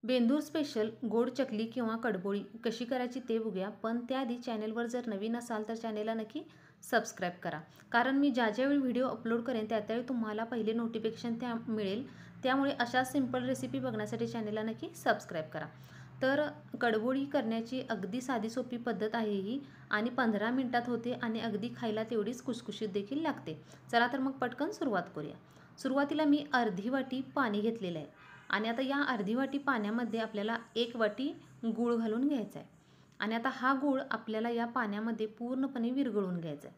Bendur special गोड चकली किंवा कडबोळी कशी करायची ते बघूया. पण त्याआधी चॅनलवर जर नवीन असाल तर चॅनलला नक्की सबस्क्राईब करा. कारण मी ज्यावेळी व्हिडिओ अपलोड करेन त्यावेळी तुम्हाला पहिले नोटिफिकेशन मिळेल. त्यामुळे अशा सिंपल रेसिपी बघण्यासाठी चॅनलला नक्की सबस्क्राईब करा. तर कडबोळी करण्याची अगदी साधी सोपी पद्धत आहे ही आणि 15 मिनिटात होते आणि अगदी खायला तेवढीच कुसकुशीत देखील लागते. चला तर मग पटकन सुरुवात करूया. सुरुवातीला मी अर्धी वाटी पाणी घेतलेलं आहे आणि आता या अर्धी वाटी पाण्यामध्ये आपल्याला 1 वाटी गूळ घालून घ्यायचा आहे आणि आता हा गूळ आपल्याला या पाण्यामध्ये पूर्णपणे विरघळून घ्यायचा आहे.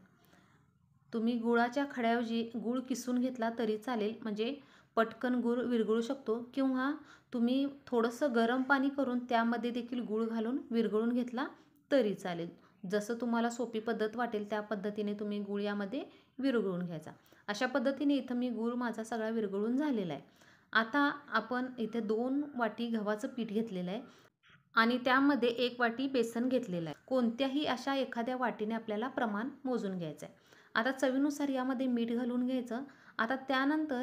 तुम्ही गुळाच्या खड्याऐवजी गूळ किसून घेतला तरी चालेल, म्हणजे पटकन गूळ विरघळू शकतो, किंवा तुम्ही थोडंसं गरम पाणी करून त्यामध्ये देखील गूळ घालून विरघळून घेतला तरी चालेल. जसं तुम्हाला सोपी पद्धत वाटेल त्या पद्धतीने तुम्ही गूळ यामध्ये विरघळून घ्यायचा. अशा पद्धतीने इथं मी गूळ माझा सगळा विरघळून झालेला आहे. आता आपण इथे 2 वाटी गव्हाचं पीठ घेतलेलं आहे आणि त्यामध्ये 1 वाटी बेसन घेतलेलं आहे. कोणत्याही अशा एखाद्या वाटीने आपल्याला प्रमाण मोजून घ्यायचं आहे. आता चवीनुसार यामध्ये मीठ घालून घ्यायचं. आता त्यानंतर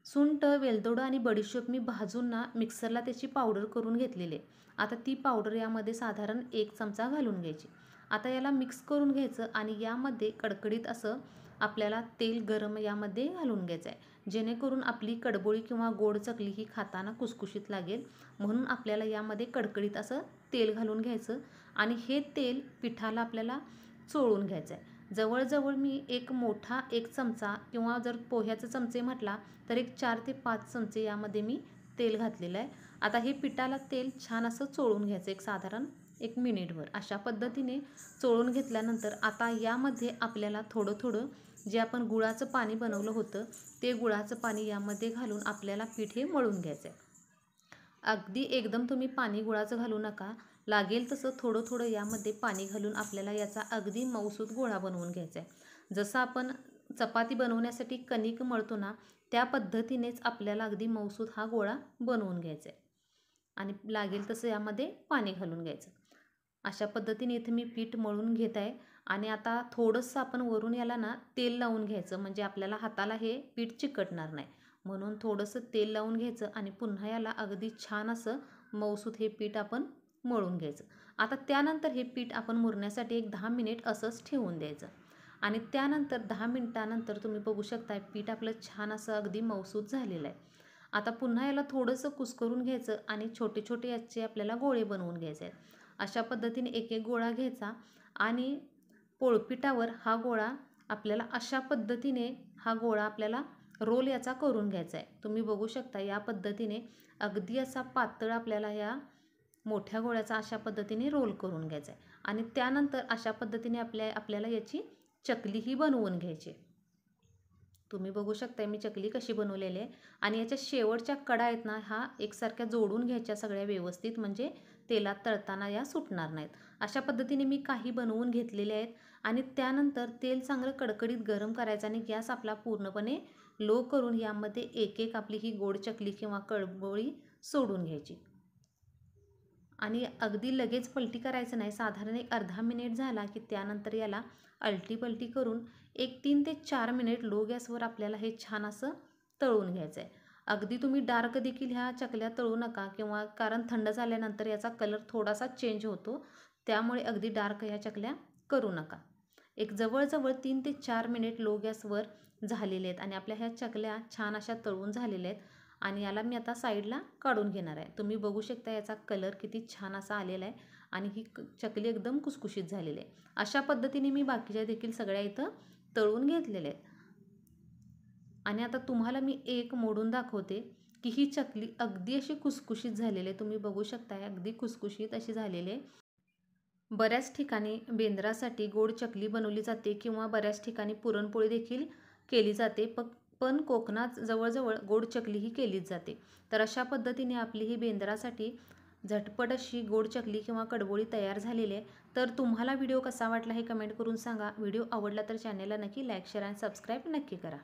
सुंठ, वेलदोडा आणि बडीशोप मी भाजून मिक्सरला त्याची पावडर करून घेतलेली आहे. आता ती पावडर यामध्ये साधारण 1 चमचा घालून घ्यायची. आता याला मिक्स करून घ्यायचं आणि यामध्ये कडकडीत असं आपल्याला तेल गरम यामध्ये घालून घ्यायचं आहे, जेणेकरून आपली कडबोळी किंवा गोड चकली ही खाताना कुसकुशीत लागेल. म्हणून आपल्याला यामध्ये कडकडीत असं तेल घालून घ्यायचं आणि हे तेल पिठाला आपल्याला चोळून घ्यायचं आहे. जवळजवळ मी एक मोठा 1 चमचा, किंवा जर पोह्याचा चमचे म्हटला तर एक 4 ते 5 चमचे यामध्ये मी तेल घातलेलं आहे. आता हे पिठाला तेल छान असं चोळून घ्यायचं एक साधारण 1 मिनिटभर. अशा पद्धतीने चोळून घेतल्यानंतर आता यामध्ये आपल्याला थोडं थोडं जे आपण गुळाचं पाणी बनवलं होतं ते गुळाचं पाणी यामध्ये घालून आपल्याला पीठ हे मळून घ्यायचं आहे. अगदी एकदम तुम्ही पाणी गुळाचं घालू नका. लागेल तसं थोडं थोडं यामध्ये पाणी घालून आपल्याला याचा अगदी मऊसूत गोळा बनवून घ्यायचा आहे. जसं आपण चपाती बनवण्यासाठी कणिक मळतो ना, त्या पद्धतीनेच आपल्याला अगदी मऊसूत हा गोळा बनवून घ्यायचा आहे आणि लागेल तसं यामध्ये पाणी घालून घ्यायचं. अशा पद्धतीने इथे मी पीठ मळून घेत आहे आणि आता थोडंसं आपण वरून याला तेल लावून घ्यायचं, म्हणजे आपल्याला हाताला हे पीठ चिकटणार नाही. म्हणून थोडंसं तेल लावून घ्यायचं आणि पुन्हा याला अगदी छान असं मऊसूत हे पीठ आपण मळून घ्यायचं. आता त्यानंतर हे पीठ आपण मुरण्यासाठी एक 10 मिनिट असंच ठेवून द्यायचं आणि त्यानंतर 10 मिनिटानंतर तुम्ही बघू शकता पीठ आपलं छान असं अगदी मऊसूत झालेलं आहे. आता पुन्हा याला थोडंसं कुस्करून घ्यायचं आणि छोटे छोटे याचे आपल्याला गोळे बनवून घ्यायचे आहेत. अशा पद्धतीने एक एक गोळा घ्यायचा आणि पोळपीठावर हा गोळा आपल्याला अशा पद्धतीने हा गोळा आपल्याला रोल याचा करून घ्यायचा आहे. तुम्ही बघू शकता या पद्धतीने अगदी असा पातळ आपल्याला या मोठ्या गोळ्याचा अशा पद्धतीने रोल करून घ्यायचा आहे आणि त्यानंतर अशा पद्धतीने आपल्याला याची चकलीही बनवून घ्यायची. तुम्ही बघू शकता मी चकली कशी बनवलेली आहे आणि याच्या शेवटच्या कडा आहेत ना, हा एकसारख्या जोडून घ्यायच्या सगळ्या व्यवस्थित, म्हणजे तेलात तळताना या सुटणार नाहीत. अशा पद्धतीने मी काही बनवून घेतलेले आहेत आणि त्यानंतर तेल चांगलं कडकडीत गरम करायचं आणि गॅस आपला पूर्णपणे लो करून यामध्ये एक एक आपली ही गोड चकली किंवा कडबोळी सोडून घ्यायची आणि अगदी लगेच पलटी करायचं नाही. साधारण एक अर्धा मिनिट झाला की त्यानंतर याला अलटी पलटी करून एक 3 ते 4 मिनिट लो गॅसवर आपल्याला हे छान असं तळून घ्यायचं आहे. अगदी तुम्ही डार्क देखील ह्या चकल्या तळू नका, किंवा कारण थंड झाल्यानंतर याचा कलर थोडासा चेंज होतो, त्यामुळे अगदी डार्क ह्या चकल्या करू नका. एक जवळजवळ 3 ते 4 मिनिट लो गॅसवर झालेले आहेत आणि आपल्या ह्या चकल्या छान अशा तळून झालेल्या आहेत आणि याला मी आता साईडला काढून घेणार आहे. तुम्ही बघू शकता याचा कलर किती छान असा आलेला आहे आणि ही चकली एकदम कुसकुशीत झालेली आहे. अशा पद्धतीने मी बाकीच्या देखील सगळ्या इथं तळून घेतलेल्या आहेत आणि आता तुम्हाला मी एक मोडून दाखवते की ही चकली अगदी अशी कुसकुशीत झालेली आहे. तुम्ही बघू शकता अगदी कुसकुशीत अशी झालेली आहे. बऱ्याच ठिकाणी बेंद्रासाठी गोड चकली बनवली जाते किंवा बऱ्याच ठिकाणी पुरणपोळी देखील केली जाते, पण कोकणात जवळजवळ गोड चकलीही केलीच जाते. तर अशा पद्धतीने आपली ही बेंद्रासाठी झटपट अशी गोड चकली किंवा कडबोळी तयार झालेली आहे. तर तुम्हाला व्हिडिओ कसा वाटला हे कमेंट करून सांगा. व्हिडिओ आवडला तर चॅनलला नक्की लाईक, शेअर आणि सबस्क्राईब नक्की करा.